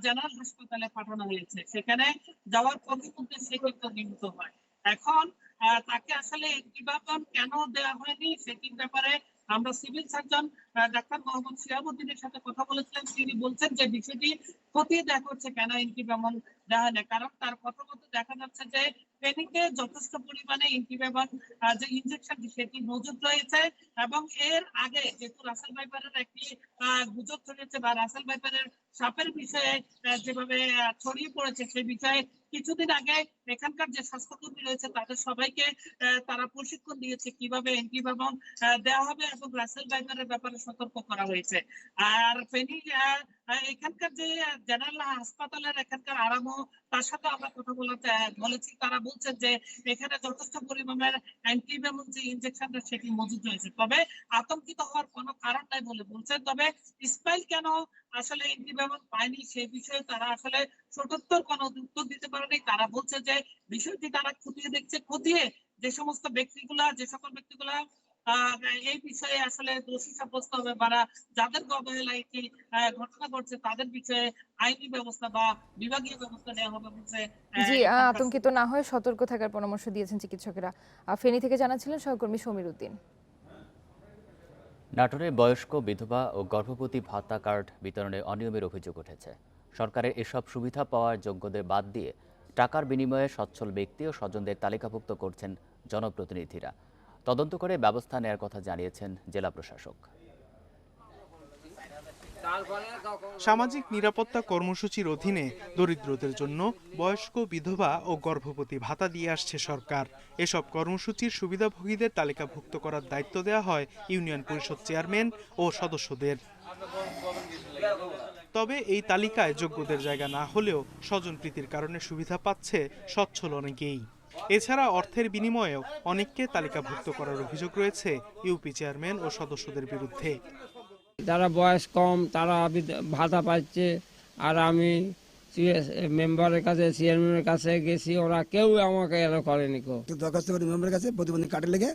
জেনারেল হাসপাতালে পাঠানো হয়েছে। সেখানে যাওয়ার পথে মধ্যে সে কিন্তু নিহত হয়। এখন তাকে আসলে অ্যান্টিবায়োটিক কেন দেওয়া হয়নি সেটির ব্যাপারে আমরা সিভিল সার্জন ডাক্তার মোহাম্মদ শিহাবুদ্দিনের সাথে কথা বলেছিলাম। তিনি বলছেন যে বিষয়টি খতিয়ে দেখা হচ্ছে কেন অ্যান্টিবায়োটিক দেওয়া হয় না। কারণ তার কথা মতো দেখা যাচ্ছে যে ফেনীতে যথেষ্ট পরিমাণে অ্যান্টিবায়োটিক যে ইনজেকশন সেটি মজুদ রয়েছে এবং এর আগে যেহেতু রাসেল ভাইপারের একটি গুজব ছড়িয়েছে বা রাসেল ভাইপারের সাপের বিষয়ে যেভাবে ছড়িয়ে পড়েছে সেই বিষয়ে কিছুদিন আগে এখানকার যে স্বাস্থ্যকর্মী রয়েছে তাদের সবাইকে তারা প্রশিক্ষণ দিয়েছে কিভাবে অ্যান্টিবায়োটিক দেওয়া হবে এবং রাসেল ভাইপারের ব্যাপারে সতর্ক করা হয়েছে। আর ফেনী এখানকার যে জেনারেল হাসপাতালের এখানকার আরামও তার সাথে আমরা কথা বলেছি। তারা বলছেন যে এখানে যথেষ্ট পরিমাণের অ্যান্টিবায়োটিক যে ইনজেকশনটা সেটি মজুদ রয়েছে। তবে আতঙ্কিত হওয়ার কোনো কারণ নাই বলে বলছেন। তবে ইসমাইল কেন আসলে অ্যান্টিবায়োটিক পায়নি সেই বিষয়ে তারা আসলে সঠিক কোনো উত্তর দিতে পারেনি। তারা বলছে যে বিষয়টি তারা খতিয়ে দেখছে, খতিয়ে যে সমস্ত যে সকল ব্যক্তিগুলা এই বিষয়ে আসলে দোষী সাব্যস্ত হবে বা যাদের অবহেলায় একটি ঘটনা ঘটছে তাদের বিষয়ে আইনি ব্যবস্থা বা বিভাগীয় ব্যবস্থা নেওয়া হবে বলছে। জি, আতঙ্কিত না হয়ে সতর্ক থাকার পরামর্শ দিয়েছেন চিকিৎসকেরা। ফেনী থেকে জানাচ্ছিলেন সহকর্মী সমীর উদ্দিন। নাটোরে বয়স্ক, বিধবা ও গর্ভবতী ভাতা কার্ড বিতরণে অনিয়মের অভিযোগ উঠেছে। সরকারের এসব সুবিধা পাওয়ার যোগ্যদের বাদ দিয়ে টাকার বিনিময়ে সচ্ছল ব্যক্তি ও স্বজনদের তালিকাভুক্ত করছেন জনপ্রতিনিধিরা। তদন্ত করে ব্যবস্থা নেওয়ার কথা জানিয়েছেন জেলা প্রশাসক। সামাজিক নিরাপত্তা কর্মসূচির অধীনে দরিদ্রদের জন্য বয়স্ক, বিধবা ও গর্ভবতী ভাতা দিয়ে আসছে সরকার। এসব কর্মসূচির সুবিধাভোগীদের তালিকাভুক্ত করার দায়িত্ব দেওয়া হয় ইউনিয়ন পরিষদ চেয়ারম্যান ও সদস্যদের। তবে এই তালিকায় যোগ্যদের জায়গা না হলেও স্বজনপ্রীতির কারণে সুবিধা পাচ্ছে সচ্ছল অনেকেই। এছাড়া অর্থের বিনিময়েও অনেককে তালিকাভুক্ত করার অভিযোগ রয়েছে ইউপি চেয়ারম্যান ও সদস্যদের বিরুদ্ধে। যারা বয়স কম তারা ভাতা পাচ্ছে, আর আমি মেম্বারের কাছে, চেয়ারম্যানের কাছে গেছি, ওরা কেউ আমাকে এলো করেনি। দরখাস্ত করে মেম্বারের কাছে প্রতিবন্ধী কার্ডে লেগে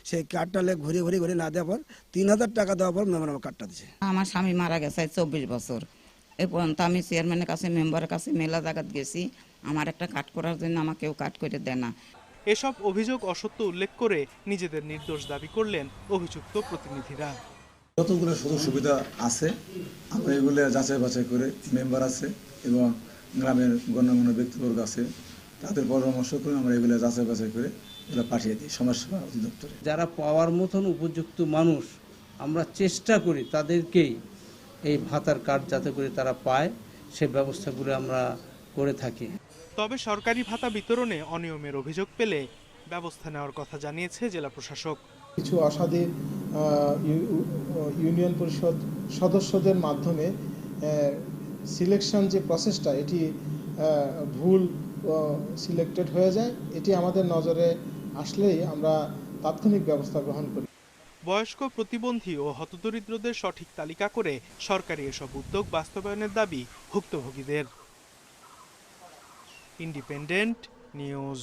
সেই কার্ডটা ঘুরে না দেওয়ার পর 3000 টাকা দেওয়ার পর মেম্বার আমার কার্ডটা দিচ্ছে। আমার স্বামী মারা গেছে 24 বছর। এ পর্যন্ত আমি চেয়ারম্যানের কাছে, মেম্বারের কাছে মেলা জায়গাত গেছি, আমার একটা কাট করার জন্য আমাকে কেউ কাট করে দেয় না। এসব অভিযোগ অসত্য উল্লেখ করে নিজেদের নির্দোষ দাবি করলেন অভিযুক্ত প্রতিনিধিরা। যতগুলো সুযোগ সুবিধা আছে আমরা এগুলো যাচাই বাছাই করে মেম্বার আছে এবং গ্রামের গণ্যমান্য ব্যক্তিবর্গ আছে, তাদের পরামর্শ করে আমরা এগুলো যাচাই বাছাই করে এগুলো পাঠিয়ে দিই সমাজসেবা অধিদপ্তরে। যারা পাওয়ার মতন উপযুক্ত মানুষ আমরা চেষ্টা করি তাদেরকেই এই ভাতার কার্ড যাতে করে তারা পায় সে ব্যবস্থাগুলো আমরা করে থাকি। তবে সরকারি ভাতা বিতরণে অনিয়মের অভিযোগ পেলে ব্যবস্থা নেওয়ার কথা জানিয়েছে জেলা প্রশাসক। কিছু অসাধু ইউনিয়ন পরিষদ সদস্যদের মাধ্যমে সিলেকশন যে প্রসেসটা এটি ভুল সিলেক্টেড হয়ে যায়, এটি আমাদের নজরে আসলেই আমরা তাৎক্ষণিক ব্যবস্থা গ্রহণ করি। বয়স্ক, প্রতিবন্ধী ও হতদরিদ্রদের সঠিক তালিকা করে সরকারি এসব উদ্যোগ বাস্তবায়নের দাবি ভুক্তভোগীদের। Independent news.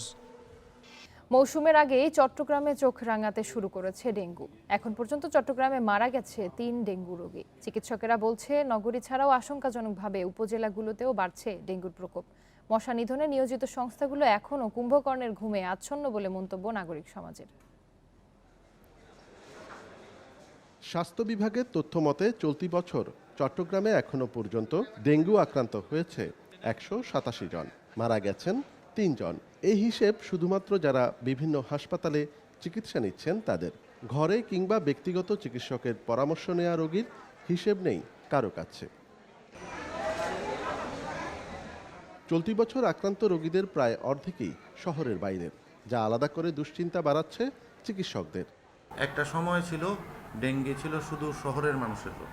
মৌসুমের আগেই চট্টগ্রামে চোখ রাঙাতে শুরু করেছে ডেঙ্গু। এখন পর্যন্ত চট্টগ্রামে মারা গেছে ৩ ডেঙ্গু রোগী। চিকিৎসকেরা বলছে নগরী ছাড়াও আশঙ্কাজনকভাবে উপজেলাগুলোতেও বাড়ছে ডেঙ্গুর প্রকোপ। মশা নিধনে নিয়োজিত সংস্থাগুলো এখনও কুম্ভকর্ণের ঘুমে আচ্ছন্ন বলে মন্তব্য নাগরিক সমাজের। স্বাস্থ্য বিভাগের তথ্য মতে চলতি বছর চট্টগ্রামে এখনো পর্যন্ত ডেঙ্গু আক্রান্ত হয়েছে ১৮৭ জন, মারা গেছেন ৩ জন। এই হিসেব শুধুমাত্র যারা বিভিন্ন হাসপাতালে চিকিৎসা নিচ্ছেন তাদের। ঘরে কিংবা ব্যক্তিগত চিকিৎসকের পরামর্শ নেওয়া রোগীর হিসেব নেই কারো কাছে। চলতি বছর আক্রান্ত রোগীদের প্রায় অর্ধেকই শহরের বাইরের, যা আলাদা করে দুশ্চিন্তা বাড়াচ্ছে চিকিৎসকদের। একটা সময় ছিল ডেঙ্গি ছিল শুধু শহরের মানুষের রোগ।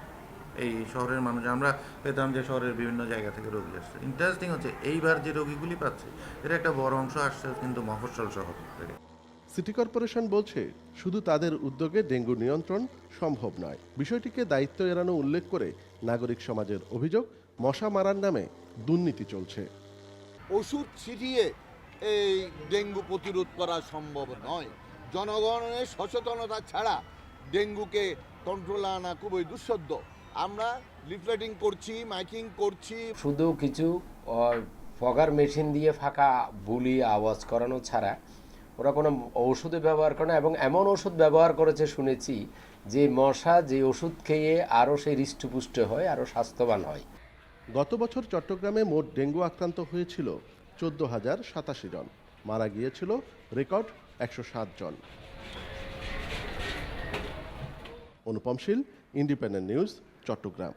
এই শহরের মানুষ আমরা পেতাম যে শহরের বিভিন্ন জায়গা থেকে রোগী আসছে। ইন্টারেস্টিং হচ্ছে এইবার যে রোগীগুলি পাচ্ছে এর একটা বড় অংশ আসছে কিন্তু মফস্বল শহর থেকে। সিটি কর্পোরেশন বলছে শুধু তাদের উদ্যোগে ডেঙ্গু নিয়ন্ত্রণ সম্ভব নয়। বিষয়টিকে দায়িত্ব এড়ানো উল্লেখ করে নাগরিক সমাজের অভিযোগ, মশা মারার নামে দুর্নীতি চলছে। ওষুধ ছিটিয়ে এই ডেঙ্গু প্রতিরোধ করা সম্ভব নয়। জনগণের সচেতনতা ছাড়া ডেঙ্গুকে কন্ট্রোলে আনা খুবই দুঃসাধ্য। আমরা লিফলেটিং করছি, মাইকিং করছি, শুধু কিছু ফগার মেশিন দিয়ে ফাঁকা বুলি আওয়াজ করানো ছাড়া ওরা কোনো ওষুধে ব্যবহার করে না। এবং এমন ওষুধ ব্যবহার করেছে শুনেছি যে মশা যে ওষুধ খেয়ে আরও সেই হৃষ্টপুষ্ট হয়, আরও স্বাস্থ্যবান হয়। গত বছর চট্টগ্রামে মোট ডেঙ্গু আক্রান্ত হয়েছিল 14,087 জন, মারা গিয়েছিল রেকর্ড 107 জন। অনুপম শীল, ইন্ডিপেন্ডেন্ট নিউজ, চট্টগ্রাম।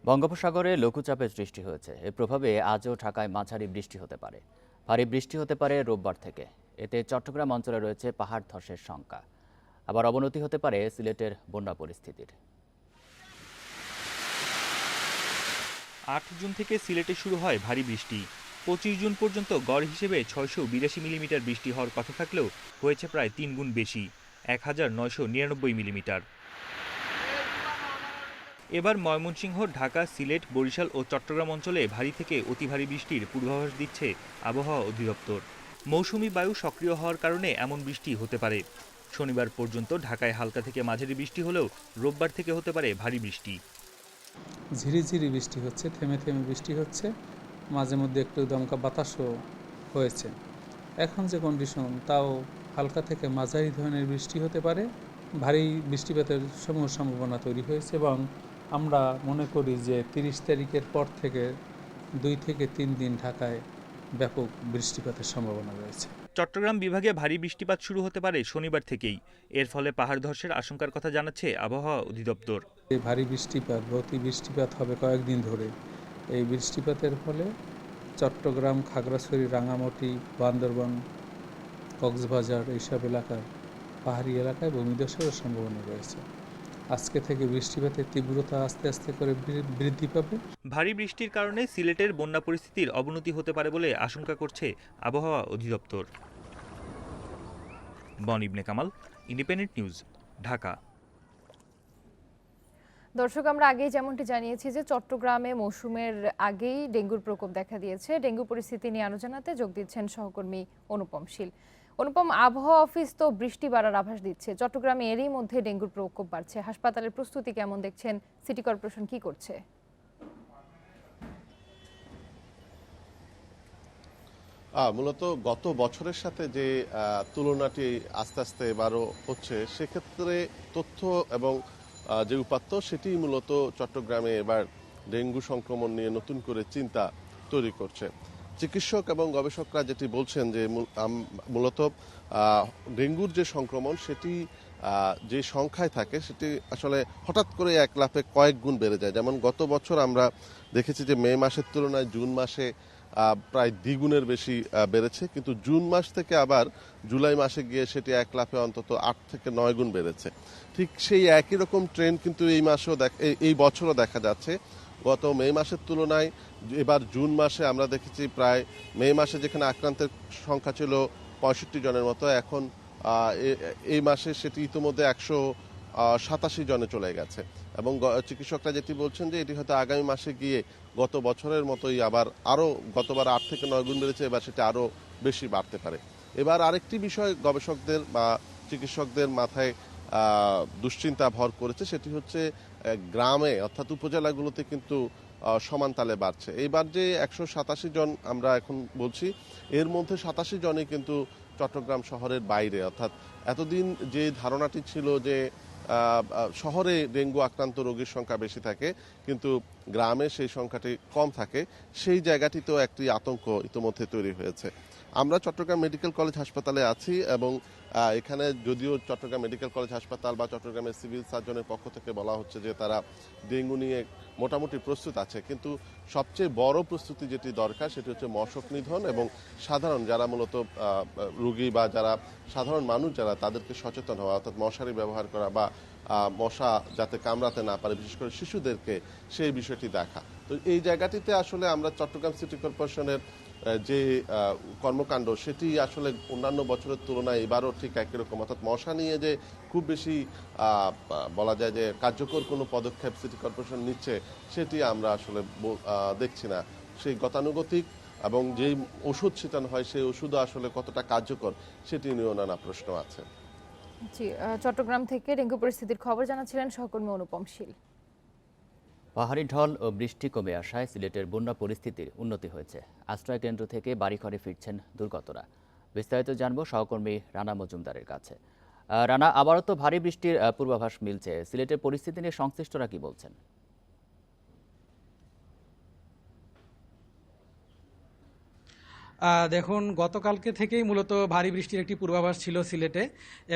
বঙ্গোপসাগরে লঘুচাপের সৃষ্টি হয়েছে। এর প্রভাবে আজও ঢাকায় মাঝারি বৃষ্টি হতে পারে। ভারী বৃষ্টি হতে পারে রোববার থেকে। এতে চট্টগ্রাম অঞ্চলে রয়েছে পাহাড় ধসের শঙ্কা। আবার অবনতি হতে পারে সিলেটের বন্যা পরিস্থিতির। ৮ জুন থেকে সিলেটে শুরু হয় ভারী বৃষ্টি। 25 জুন পর্যন্ত গড় হিসেবে 682 মিলিমিটার বৃষ্টি হওয়ার কথা থাকলেও হয়েছে প্রায় 3 গুণ বেশি, 1999 মিলিমিটার। এবার ময়মনসিংহ, ঢাকা, সিলেট, বরিশাল ও চট্টগ্রাম অঞ্চলে ভারী থেকে অতি ভারী বৃষ্টির পূর্বাভাস দিচ্ছে আবহাওয়া অধিদপ্তর। মৌসুমি বায়ু সক্রিয় হওয়ার কারণে এমন বৃষ্টি হতে পারে। শনিবার পর্যন্ত ঢাকায় হালকা থেকে মাঝারি বৃষ্টি হলেও রোববার থেকে হতে পারে ভারী বৃষ্টি। ঝিরিঝিরি বৃষ্টি হচ্ছে, থেমে থেমে বৃষ্টি হচ্ছে, মাঝে মধ্যে একটু দমকা বাতাসও হয়েছে। এখন যে কন্ডিশন তাও হালকা থেকে মাঝারি ধরনের বৃষ্টি হতে পারে। ভারী বৃষ্টিপাতের সম্ভাবনা তৈরি হয়েছে এবং আমরা মনে করি যে 30 তারিখের পর থেকে 2 থেকে 3 দিন ঢাকায় ব্যাপক বৃষ্টিপাতের সম্ভাবনা রয়েছে। চট্টগ্রাম বিভাগে ভারী বৃষ্টিপাত শুরু হতে পারে শনিবার থেকেই। এর ফলে পাহাড় ধসের আশঙ্কার কথা জানাচ্ছে আবহাওয়া অধিদপ্তর। এই ভারী বৃষ্টিপাত, অতি বৃষ্টিপাত হবে কয়েকদিন ধরে। এই বৃষ্টিপাতের ফলে চট্টগ্রাম, খাগড়াছড়ি, রাঙামাটি, বান্দরবান, কক্সবাজার এইসব এলাকার পাহাড়ি এলাকায় ভূমিধসেরও সম্ভাবনা রয়েছে। আজকে থেকে বৃষ্টিপাতের তীব্রতা আস্তে আস্তে করে বৃদ্ধি পাবে। ভারী বৃষ্টির কারণে সিলেটের বন্যা পরিস্থিতির অবনতি হতে পারে বলে আশঙ্কা করছে আবহাওয়া অধিদপ্তর। বন ইবনে কামাল, ইন্ডিপেন্ডেন্ট নিউজ, ঢাকা। দর্শক, আমরা আগেই যেমনটি জানিয়েছি যে চট্টগ্রামে মৌসুমের আগেই ডেঙ্গুর প্রকোপ দেখা দিয়েছে। ডেঙ্গু পরিস্থিতি নিয়ে আলোচনাতে যোগ দিচ্ছেন সহকর্মী অনুপম শীল। অনুপম, আবহাওয়া অফিস তো বৃষ্টি বাড়ার আভাস দিচ্ছে। চট্টগ্রামে এরই মধ্যে ডেঙ্গুর প্রকোপ বাড়ছে। হাসপাতালের প্রস্তুতি কেমন দেখছেন? সিটি কর্পোরেশন কি করছে? মূলত গত বছরের সাথে যে তুলনাটি আস্তে আস্তে এবারও হচ্ছে, সেক্ষেত্রে তথ্য এবং যে উপাত্ত সেটি মূলত চট্টগ্রামে এবার ডেঙ্গু সংক্রমণ নিয়ে নতুন করে চিন্তা তৈরি করছে। চিকিৎসক এবং গবেষকরা যেটি বলছেন যে মূলত ডেঙ্গুর যে সংক্রমণ সেটি যে সংখ্যায় থাকে সেটি আসলে হঠাৎ করে এক লাফে কয়েক গুণ বেড়ে যায়। যেমন গত বছর আমরা দেখেছি যে মে মাসের তুলনায় জুন মাসে প্রায় দ্বিগুণের বেশি বেড়েছে, কিন্তু জুন মাস থেকে আবার জুলাই মাসে গিয়ে সেটি এক লাফে অন্তত 8 থেকে 9 গুণ বেড়েছে। ঠিক সেই একই রকম ট্রেন্ড কিন্তু এই বছরও দেখা যাচ্ছে। গত মে মাসের তুলনায় এবার জুন মাসে আমরা দেখেছি প্রায় মে মাসে যেখানে আক্রান্তের সংখ্যা ছিল 65 জনের মতো, এখন এই মাসে সেটি ইতিমধ্যে 187 জনে চলে গেছে। এবং চিকিৎসকরা যেটি বলছেন যে এটি হয়তো আগামী মাসে গিয়ে গত বছরের মতোই আবার আরও গতবার 8 থেকে 9 গুণ বেড়েছে, এবার সেটা আরও বেশি বাড়তে পারে। এবার আরেকটি বিষয় গবেষকদের বা চিকিৎসকদের মাথায় দুশ্চিন্তা ভর করেছে, সেটি হচ্ছে গ্রামে অর্থাৎ উপজেলাগুলোতে কিন্তু সমান তালে বাড়ছে। এইবার যে 187 জন আমরা এখন বলছি, এর মধ্যে 87 জনই কিন্তু চট্টগ্রাম শহরের বাইরে। অর্থাৎ এতদিন যে ধারণাটি ছিল যে শহরে ডেঙ্গু আক্রান্ত রোগীর সংখ্যা বেশি থাকে কিন্তু গ্রামে সেই সংখ্যাটি কম থাকে, সেই জায়গাটিতেও একটি আতঙ্ক ইতিমধ্যে তৈরি হয়েছে। আমরা চট্টগ্রাম মেডিকেল কলেজ হাসপাতালে আছি এবং এখানে যদিও চট্টগ্রাম মেডিকেল কলেজ হাসপাতাল বা চট্টগ্রামের সিভিল সার্জনের পক্ষ থেকে বলা হচ্ছে যে তারা ডেঙ্গু নিয়ে মোটামুটি প্রস্তুত আছে, কিন্তু সবচেয়ে বড় প্রস্তুতি যেটি দরকার সেটি হচ্ছে মশক নিধন এবং সাধারণ যারা মূলত রোগী বা যারা সাধারণ মানুষ যারা তাদেরকে সচেতন হওয়া, অর্থাৎ মশারি ব্যবহার করা বা মশা যাতে কামড়াতে না পারে, বিশেষ করে শিশুদেরকে, সেই বিষয়টি দেখা। তো এই জায়গাটিতে আসলে আমরা চট্টগ্রাম সিটি কর্পোরেশনের যে কর্মকাণ্ড সেটি আসলে অন্যান্য বছরের তুলনায় এবারও ঠিক একই রকম, অর্থাৎ মশা নিয়ে যে খুব বেশি বলা যায় যে কার্যকর কোনো পদক্ষেপ সিটি কর্পোরেশন নিচ্ছে সেটি আমরা আসলে দেখছি না। সেই গতানুগতিক এবং যেই ওষুধ ছিটানো হয় সেই ওষুধও আসলে কতটা কার্যকর সেটি নিয়েও নানা প্রশ্ন আছে। জি, চট্টগ্রাম থেকে ডেঙ্গু পরিস্থিতির খবর জানাচ্ছিলেন সহকর্মী অনুপম শীল। পাহাড়ি ঢল ও বৃষ্টি কমে আসায় সিলেটের বন্যা পরিস্থিতির উন্নতি হয়েছে। আশ্রয় কেন্দ্র থেকে বাড়িঘরে ফিরছেন দুর্গতরা। বিস্তারিত জানবো সহকর্মী রানা মজুমদারের কাছে। রানা, আবারও তো ভারী বৃষ্টির পূর্বাভাস মিলছে, সিলেটের পরিস্থিতি নিয়ে সংশ্লিষ্টরা কি বলছেন? দেখুন, গতকালকে থেকেই মূলত ভারী বৃষ্টির একটি পূর্বাভাস ছিল সিলেটে,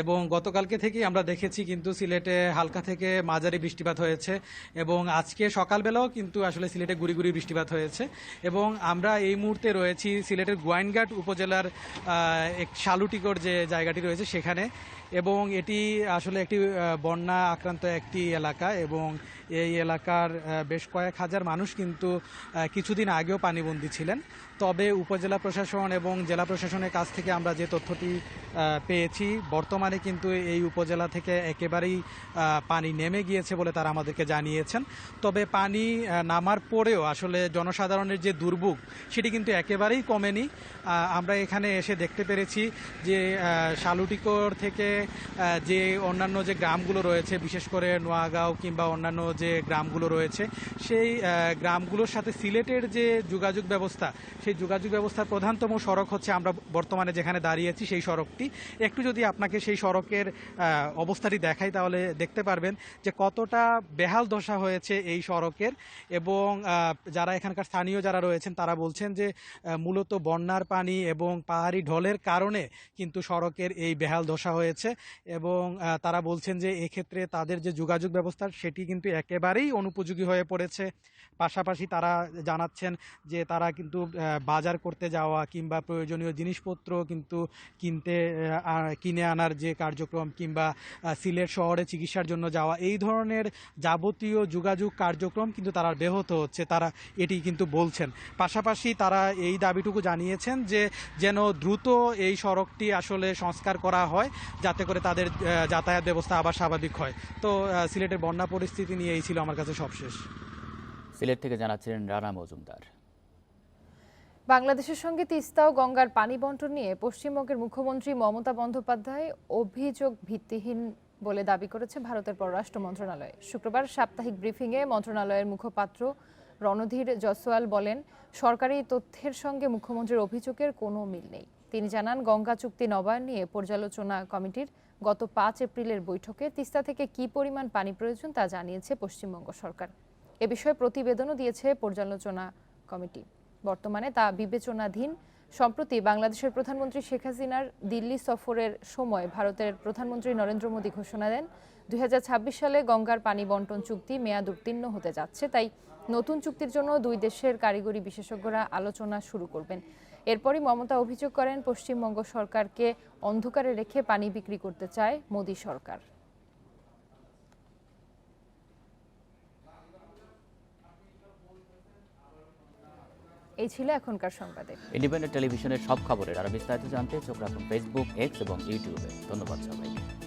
এবং গতকালকে থেকেই আমরা দেখেছি কিন্তু সিলেটে হালকা থেকে মাঝারি বৃষ্টিপাত হয়েছে, এবং আজকে সকালবেলাও কিন্তু আসলে সিলেটে গুড়ি গুড়ি বৃষ্টিপাত হয়েছে। এবং আমরা এই মুহূর্তে রয়েছি সিলেটের গোয়াইনঘাট উপজেলার শালুটিকর যে জায়গাটি রয়েছে সেখানে, এবং এটি আসলে একটি বন্যা আক্রান্ত একটি এলাকা, এবং এই এলাকার বেশ কয়েক হাজার মানুষ কিন্তু কিছুদিন আগেও পানিবন্দী ছিলেন। তবে উপজেলা প্রশাসন এবং জেলা প্রশাসনের কাছ থেকে আমরা যে তথ্যটি পেয়েছি, বর্তমানে কিন্তু এই উপজেলা থেকে একেবারেই পানি নেমে গিয়েছে বলে তারা আমাদেরকে জানিয়েছেন। তবে পানি নামার পরেও আসলে জনসাধারণের যে দুর্ভোগ সেটি কিন্তু একেবারেই কমেনি। আমরা এখানে এসে দেখতে পেরেছি যে শালুটিকর থেকে যে অন্যান্য যে গ্রামগুলো রয়েছে, বিশেষ করে নোয়াগাঁও কিংবা অন্যান্য যে গ্রামগুলো রয়েছে, সেই গ্রামগুলোর সাথে সিলেটের যে যোগাযোগ ব্যবস্থা, সেই যোগাযোগ ব্যবস্থার প্রধানতম সড়ক হচ্ছে আমরা বর্তমানে যেখানে দাঁড়িয়েছি সেই সড়কটি। একটু যদি আপনাকে সেই সড়কের অবস্থাটি দেখাই তাহলে দেখতে পারবেন যে কতটা বেহাল দশা হয়েছে এই সড়কের। এবং যারা এখানকার স্থানীয় যারা রয়েছেন তারা বলছেন যে মূলত বন্যার পানি এবং পাহাড়ি ঢলের কারণে কিন্তু সড়কের এই বেহাল দশা হয়েছে, এবং তারা বলছেন যে এক্ষেত্রে তাদের যে যোগাযোগ ব্যবস্থা সেটি কিন্তু একেবারেই অনুপযোগী হয়ে পড়েছে। পাশাপাশি তারা জানাচ্ছেন যে তারা কিন্তু বাজার করতে যাওয়া কিংবা প্রয়োজনীয় জিনিসপত্র কিন্তু কিনে আনার যে কার্যক্রম, কিংবা সিলেট শহরে চিকিৎসার জন্য যাওয়া, এই ধরনের যাবতীয় যোগাযোগ কার্যক্রম কিন্তু তারা ব্যাহত হচ্ছে, তারা এটি কিন্তু বলছেন। পাশাপাশি তারা এই দাবিটুকু জানিয়েছেন যে যেন দ্রুত এই সড়কটি আসলে সংস্কার করা হয় যাতে করে তাদের যাতায়াত ব্যবস্থা আবার স্বাভাবিক হয়। তো সিলেটের বন্যা পরিস্থিতি নিয়ে এই ছিল আমার কাছে সবশেষ। সিলেট থেকে জানাচ্ছিলেন রানা মজুমদার। বাংলাদেশের সঙ্গে তিস্তা ও গঙ্গার পানি বন্টন নিয়ে পশ্চিমবঙ্গের মুখ্যমন্ত্রী মমতা বন্দ্যোপাধ্যায় অভিযোগ ভিত্তিহীন বলে দাবি করেছে ভারতের পররাষ্ট্র মন্ত্রণালয়। শুক্রবার সাপ্তাহিক ব্রিফিংয়ে মন্ত্রণালয়ের মুখপাত্র রণধীর জয়সওয়াল বলেন, সরকারি তথ্যের সঙ্গে মুখ্যমন্ত্রীর অভিযোগের কোনো মিল নেই। তিনি জানান, গঙ্গা চুক্তি নবায়ন নিয়ে পর্যালোচনা কমিটির গত 5 এপ্রিলের বৈঠকে তিস্তা থেকে কী পরিমাণ পানি প্রয়োজন তা জানিয়েছে পশ্চিমবঙ্গ সরকার। এ বিষয়ে প্রতিবেদনও দিয়েছে পর্যালোচনা কমিটি। বর্তমানে তা বিবেচনাধীন। সম্প্রতি বাংলাদেশের প্রধানমন্ত্রী শেখ হাসিনার দিল্লি সফরের সময় ভারতের প্রধানমন্ত্রী নরেন্দ্র মোদী ঘোষণা দেন 2026 সালে গঙ্গার পানি বন্টন চুক্তি মেয়াদ উত্তীর্ণ হতে যাচ্ছে। তাই নতুন চুক্তির জন্য দুই দেশের কারিগরি বিশেষজ্ঞরা আলোচনা শুরু করবেন। এরপরই মমতা অভিযোগ করেন পশ্চিমবঙ্গ সরকারকে অন্ধকারে রেখে পানি বিক্রি করতে চায় মোদী সরকার। এই ছিল এখনকার সংবাদে। ইন্ডিপেন্ডেন্ট টেলিভিশনের সব খবরের আরো বিস্তারিত জানতে চোখ রাখুন ফেসবুক, এক্স এবং ইউটিউবে। ধন্যবাদ সবাইকে।